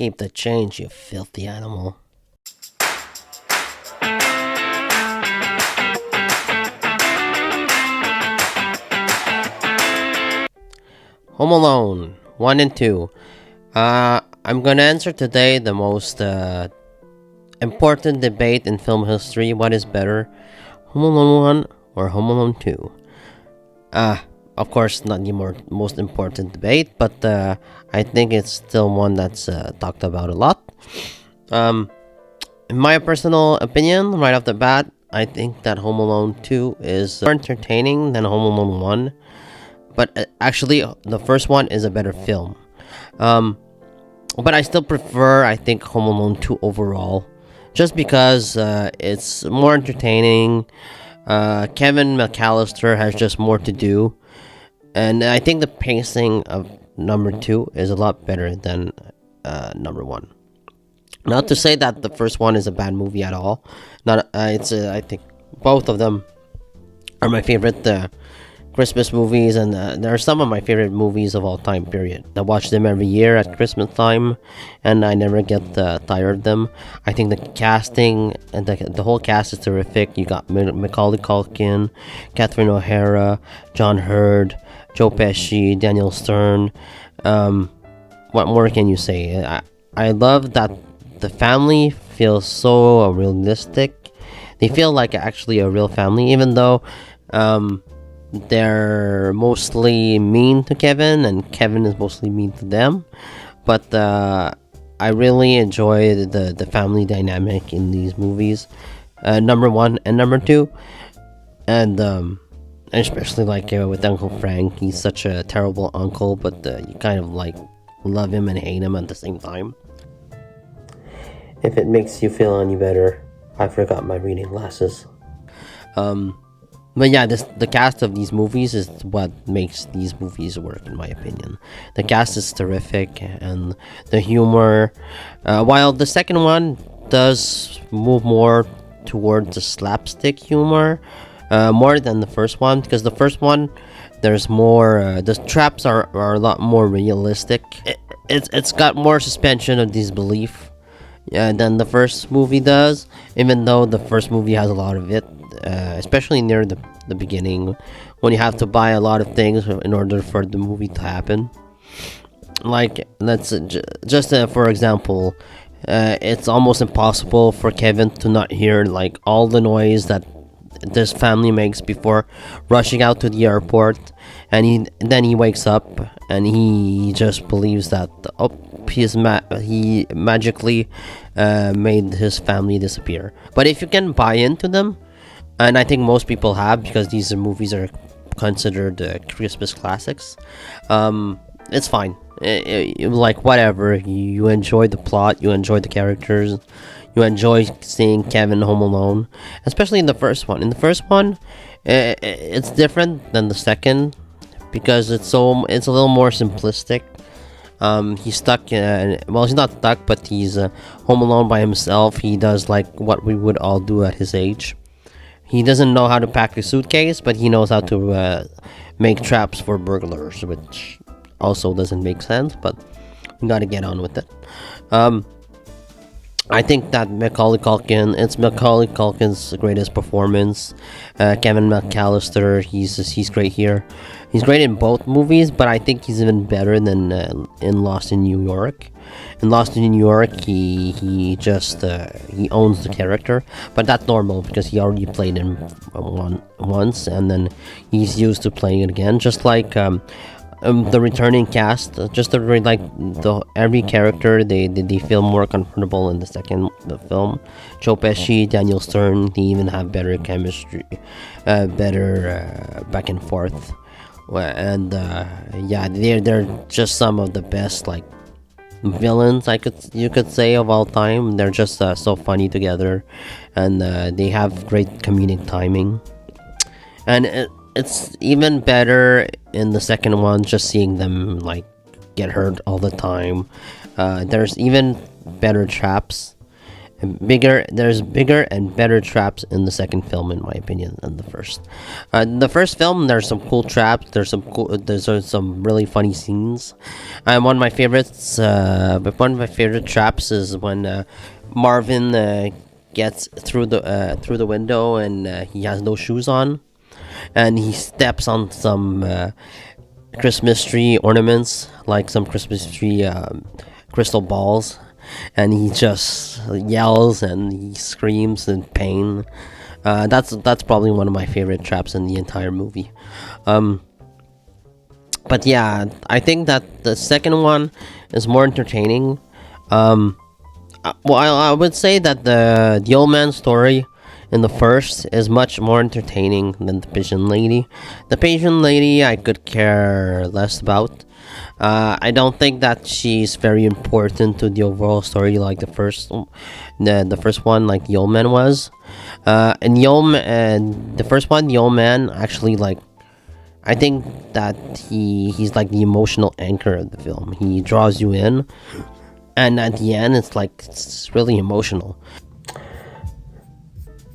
Keep the change, you filthy animal. Home Alone 1 and 2. I'm gonna answer today the most important debate in film history. What is better, Home Alone 1 or Home Alone 2? Of course, not the most important debate, but I think it's still one that's talked about a lot. In my personal opinion, right off the bat, I think that Home Alone 2 is more entertaining than Home Alone 1. But actually, the first one is a better film. But I still prefer, I think, Home Alone 2 overall. Just because it's more entertaining. Kevin McAllister has just more to do. And I think the pacing of number 2 is a lot better than number 1. Not to say that the first one is a bad movie at all. I think both of them are my favorite Christmas movies, and they're some of my favorite movies of all time, period. I watch them every year at Christmas time, and I never get tired of them. I think the casting and the whole cast is terrific. You got Macaulay Culkin, Catherine O'Hara, John Hurd, Joe Pesci, Daniel Stern. What more can you say? I love that the family feels so realistic. They feel like actually a real family, even though they're mostly mean to Kevin, and Kevin is mostly mean to them. But I really enjoy the family dynamic in these movies, number 1 and number 2, and especially like with Uncle Frank. He's such a terrible uncle, but you kind of like love him and hate him at the same time. If it makes you feel any better, I forgot my reading glasses. But yeah, the cast of these movies is what makes these movies work, in my opinion. The cast is terrific, and the humor, while the second one does move more towards the slapstick humor, more than the first one, because the first one, there's more, the traps are a lot more realistic. It's got more suspension of disbelief than the first movie does, even though the first movie has a lot of it, especially near the beginning, when you have to buy a lot of things in order for the movie to happen. Like, let's just for example, it's almost impossible for Kevin to not hear like all the noise that this family makes before rushing out to the airport, and then he wakes up and he just believes that he magically made his family disappear. But if you can buy into them, and I think most people have, because these movies are considered Christmas classics, it's fine. Like, whatever, you enjoy the plot, you enjoy the characters, you enjoy seeing Kevin home alone, especially in the first one. In the first one, it's different than the second, because it's a little more simplistic. He's stuck, well, he's not stuck, but he's home alone by himself. He does like what we would all do at his age. He doesn't know how to pack a suitcase, but he knows how to make traps for burglars, which also doesn't make sense, but we gotta get on with it. I think that it's Macaulay Culkin's greatest performance. Kevin McAllister, he's great here. He's great in both movies, but I think he's even better than in Lost in New York. In Lost in New York, he just he owns the character, but that's normal because he already played him once, and then he's used to playing it again. Just like the returning cast, every character, they feel more comfortable in the film. Joe Pesci, Daniel Stern, they even have better chemistry, better back and forth, and yeah, they're just some of the best like villains you could say of all time. They're just so funny together, and they have great comedic timing, and it's even better in the second one, just seeing them like get hurt all the time. There's even better traps, There's bigger and better traps in the second film, in my opinion, than the first. The first film, there's some cool traps. There's some really funny scenes. One of my favorites, but one of my favorite traps is when Marvin gets through the window, and he has no shoes on, and he steps on some Christmas tree ornaments, like some Christmas tree crystal balls, and he just yells and he screams in pain. That's probably one of my favorite traps in the entire movie. But yeah, I think that the second one is more entertaining. Well, I would say that the old man story in the first is much more entertaining than the pigeon lady. The pigeon lady I could care less about. I don't think that she's very important to the overall story like the first one, like the old man was. And the first one, the old man actually like. I think that he's like the emotional anchor of the film. He draws you in, and at the end, it's really emotional.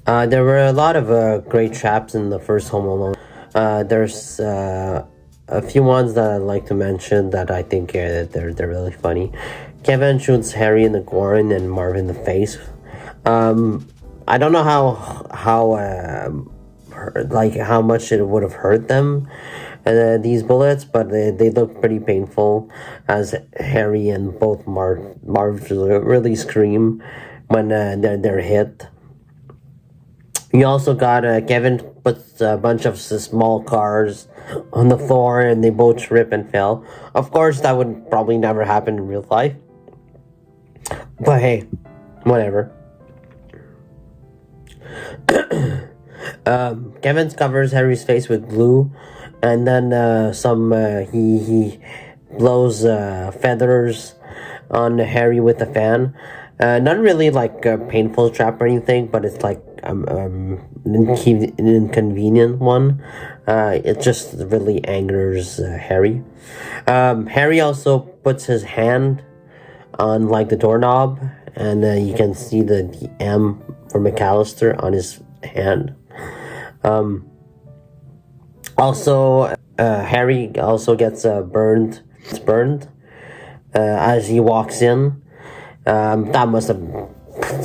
There were a lot of great traps in the first Home Alone. There's a few ones that I'd like to mention that I think they're really funny. Kevin shoots Harry in the groin and Marvin in the face. I don't know how much it would have hurt them, these bullets, but they look pretty painful as Harry and both Marv really scream when they're hit. You also got Kevin puts a bunch of small cars on the floor and they both trip and fell. Of course, that would probably never happen in real life. But hey, whatever. Kevin covers Harry's face with glue, and then he blows feathers on Harry with a fan. Not really like a painful trap or anything, but it's like an inconvenient one. It just really angers Harry. Harry also puts his hand on like the doorknob, and you can see the M for McAllister on his hand. Also, Harry also gets burned. It's burned as he walks in. That must have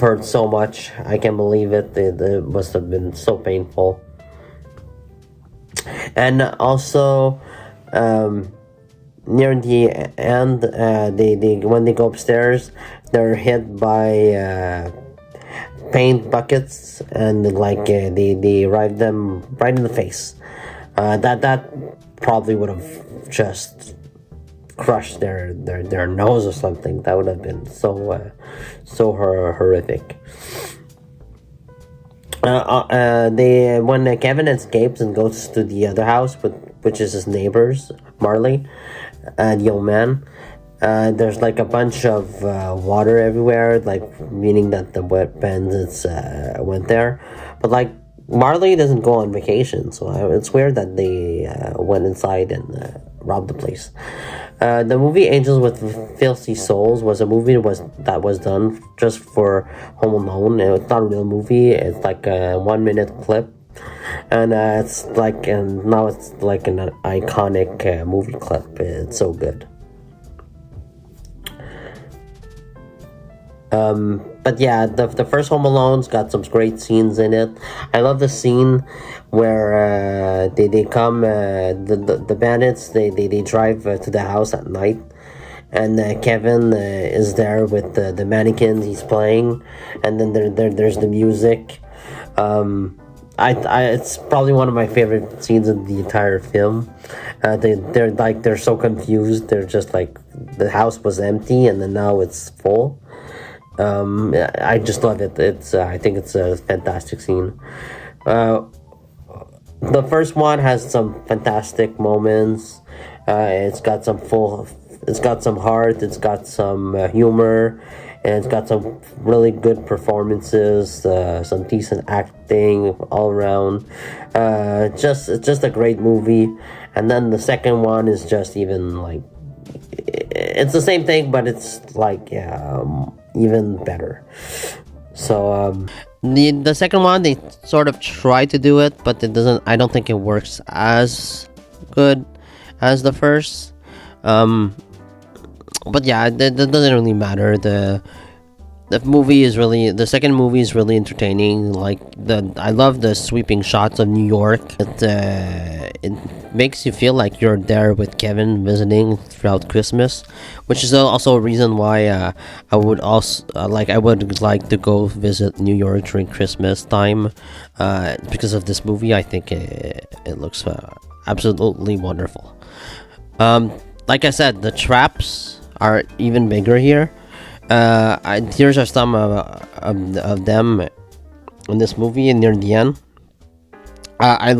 hurt so much. I can't believe it. It must have been so painful. And also, near the end, they when they go upstairs, they're hit by paint buckets, and like they arrive them right in the face. That probably would have just crushed their nose or something. That would have been so horrific. When Kevin escapes and goes to the other house, which is his neighbors, Marley, the old man. There's like a bunch of water everywhere, like meaning that the wet bandits went there. But like Marley doesn't go on vacation, so it's weird that they went inside and robbed the place. The movie Angels with Filthy Souls was a movie that was done just for Home Alone. It's not a real movie. It's like a 1 minute clip, and it's like now it's like an iconic movie clip. It's so good. But yeah, the first Home Alone's got some great scenes in it. I love the scene where they come the bandits they drive to the house at night, and Kevin is there with the mannequins he's playing, and then there's the music. It's probably one of my favorite scenes in the entire film. They're so confused. They're just like the house was empty and then now it's full. I just love it. I think it's a fantastic scene. The first one has some fantastic moments. It's got some heart. It's got some humor, and it's got some really good performances. Some decent acting all around. It's just a great movie. And then the second one is just even like it's the same thing, but it's like even better. So the second one, they sort of try to do it, but it doesn't. I don't think it works as good as the first. Um, but yeah, that doesn't really matter. The second movie is really entertaining. Like I love the sweeping shots of New York. It makes you feel like you're there with Kevin visiting throughout Christmas, which is also a reason why I would like to go visit New York during Christmas time, because of this movie. I think it looks absolutely wonderful. Um, like I said, the traps are even bigger here. Here's are some of them in this movie, and near the end. I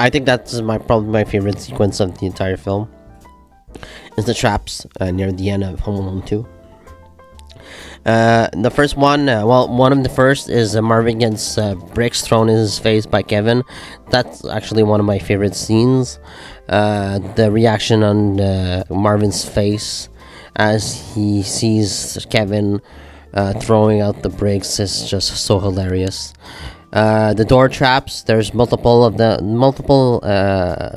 think that's probably my favorite sequence of the entire film. Is the traps near the end of Home Alone 2. The first one, one of the first is Marvin gets bricks thrown in his face by Kevin. That's actually one of my favorite scenes. The reaction on Marvin's face as he sees Kevin throwing out the bricks is just so hilarious. The door traps. There's multiple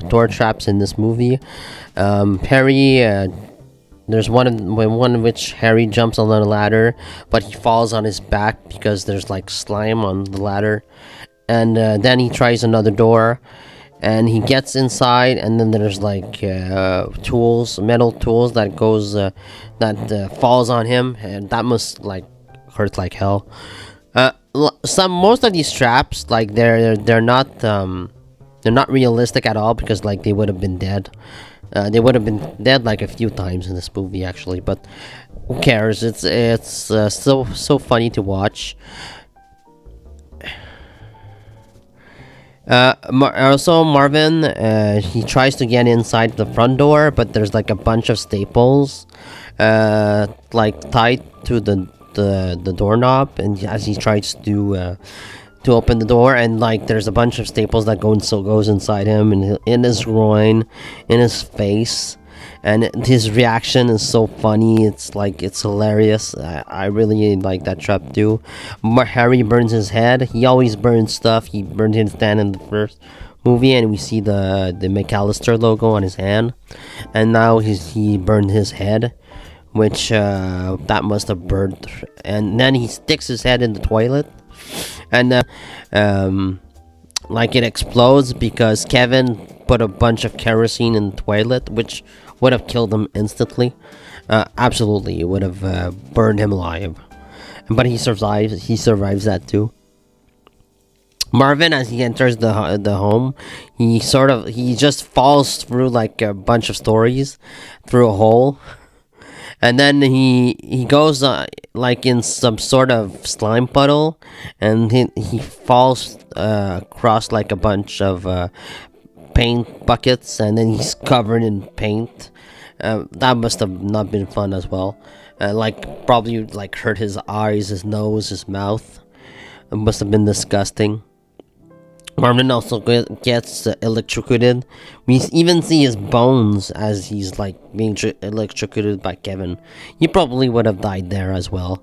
door traps in this movie. Harry. There's one in which Harry jumps on the ladder, but he falls on his back because there's like slime on the ladder, and then he tries another door, and he gets inside, and then there's like metal tools that falls on him, and that must like hurt like hell. Most of these traps, like they're not realistic at all, because like they would have been dead. They would have been dead like a few times in this movie, actually, but who cares? It's so funny to watch. Also, Marvin, he tries to get inside the front door, but there's like a bunch of staples, like tied to the doorknob, and as he tries to open the door, and like there's a bunch of staples that goes inside him, and in his groin, in his face, and his reaction is so funny. It's hilarious. I really like that trap too. Harry burns his head. He always burns stuff. He burned his hand in the first movie, and we see the McAllister logo on his hand, and now he burned his head, which that must have burned. And then he sticks his head in the toilet, and like it explodes because Kevin put a bunch of kerosene in the toilet, which would have killed him instantly. Absolutely, it would have burned him alive. But he survives. He survives that too. Marvin, as he enters the home, he just falls through like a bunch of stories, through a hole, and then he goes like in some sort of slime puddle, and he falls across like a bunch of paint buckets, and then he's covered in paint. That must have not been fun as well. Like probably like hurt his eyes, his nose, his mouth. It must have been disgusting. Marvin also gets electrocuted. We even see his bones as he's like being electrocuted by Kevin. He probably would have died there as well.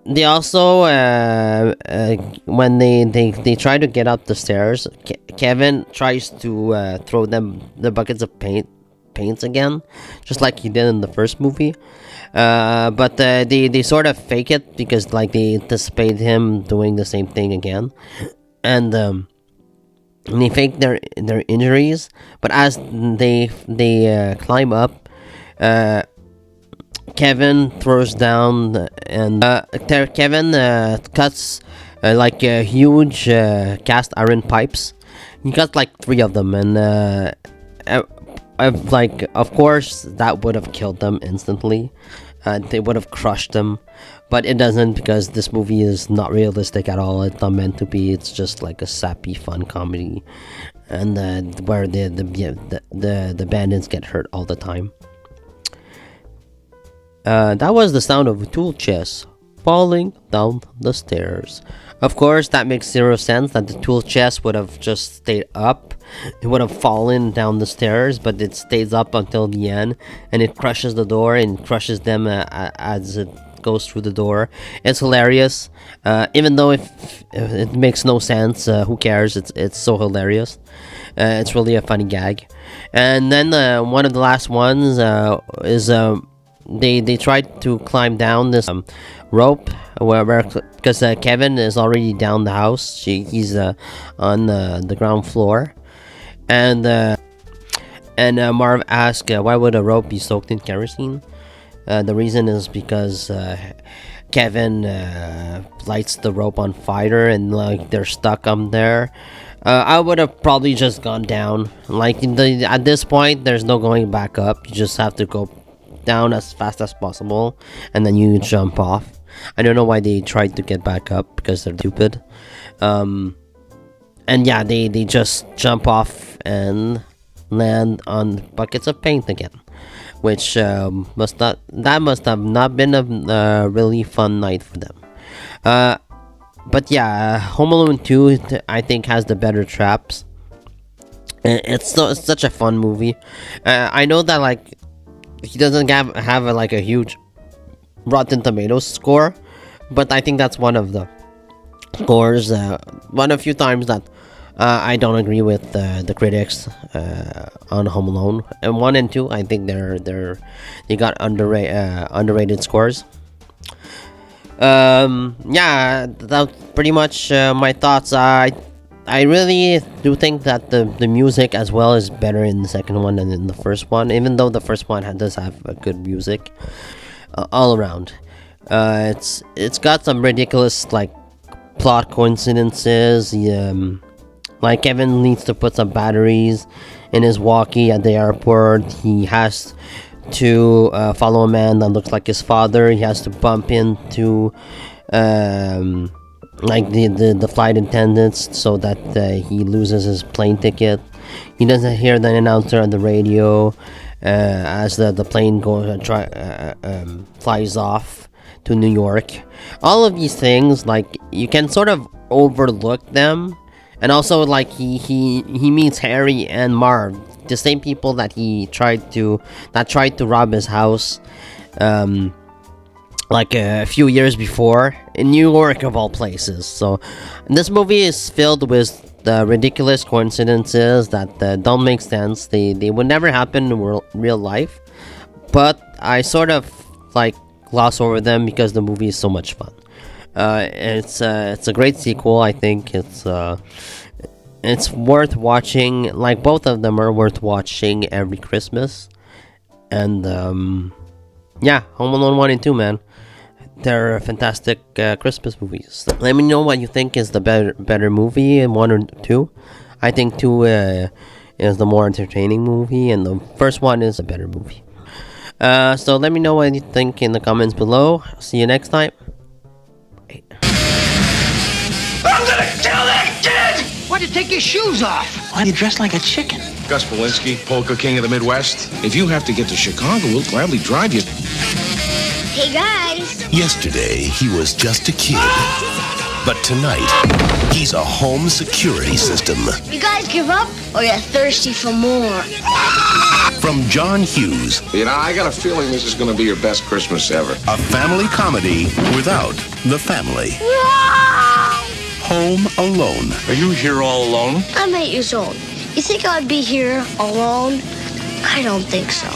They also when they try to get up the stairs, Kevin tries to throw them the buckets of paints again, just like he did in the first movie. But they sort of fake it, because like they anticipate him doing the same thing again, and they fake their injuries. But as they climb up, Kevin throws down, and Kevin cuts like huge cast iron pipes. He got like 3 of them, and like of course that would have killed them instantly. They would have crushed them, but it doesn't, because this movie is not realistic at all. It's not meant to be. It's just like a sappy fun comedy, and where the bandits get hurt all the time. That was the sound of a tool chest falling down the stairs. Of course, that makes zero sense, that the tool chest would have just stayed up. It would have fallen down the stairs, but it stays up until the end, and it crushes the door and crushes them as it goes through the door. It's hilarious, even though if it makes no sense. Who cares? It's so hilarious. It's really a funny gag. And then one of the last ones is they tried to climb down this rope where because Kevin is already down the house. He's on the ground floor, and Marv asked why would a rope be soaked in kerosene. The reason is because Kevin lights the rope on fire and like they're stuck up there. I would have probably just gone down. Like at this point, there's no going back up. You just have to go down as fast as possible, and then you jump off. I don't know why they tried to get back up because they're stupid. And yeah, they just jump off and land on buckets of paint again, which must have not been a really fun night for them. But yeah, Home Alone 2 I think has the better traps. It's such a fun movie. I know that like he doesn't have like a huge Rotten Tomatoes score, but I think that's one of the scores. One of few times that I don't agree with the critics on Home Alone. And 1 and 2, I think they got underrated scores. Yeah, that's pretty much my thoughts. I really do think that the music as well is better in the second one than in the first one, even though the first one does have a good music all around. It's got some ridiculous like plot coincidences. Like Kevin needs to put some batteries in his walkie at the airport. He has to follow a man that looks like his father. He has to bump into like the flight attendants so that he loses his plane ticket. He doesn't hear the announcer on the radio as the plane flies off to New York. All of these things, like, you can sort of overlook them. And also, like, he meets Harry and Marv, the same people that tried to rob his house like a few years before in New York of all places. So this movie is filled with ridiculous coincidences that don't make sense. They would never happen in real life, but I sort of like gloss over them because the movie is so much fun. It's a great sequel. I think it's worth watching. Like, both of them are worth watching every Christmas. And yeah, Home Alone 1 and 2, man, they're fantastic Christmas movies. Let me know what you think is the better movie, 1 or 2. I think 2 is the more entertaining movie, and the first one is a better movie. So let me know what you think in the comments below. See you next time. I'm gonna kill that kid! Why'd you take your shoes off? Why'd you dress like a chicken? Gus Polinski, polka king of the Midwest. If you have to get to Chicago, we'll gladly drive you. Hey, guys. Yesterday, he was just a kid. But tonight, he's a home security system. You guys give up, or you're thirsty for more? From John Hughes. You know, I got a feeling this is gonna be your best Christmas ever. A family comedy without the family. Home Alone. Are you here all alone? I'm 8 years old. You think I'd be here alone? I don't think so.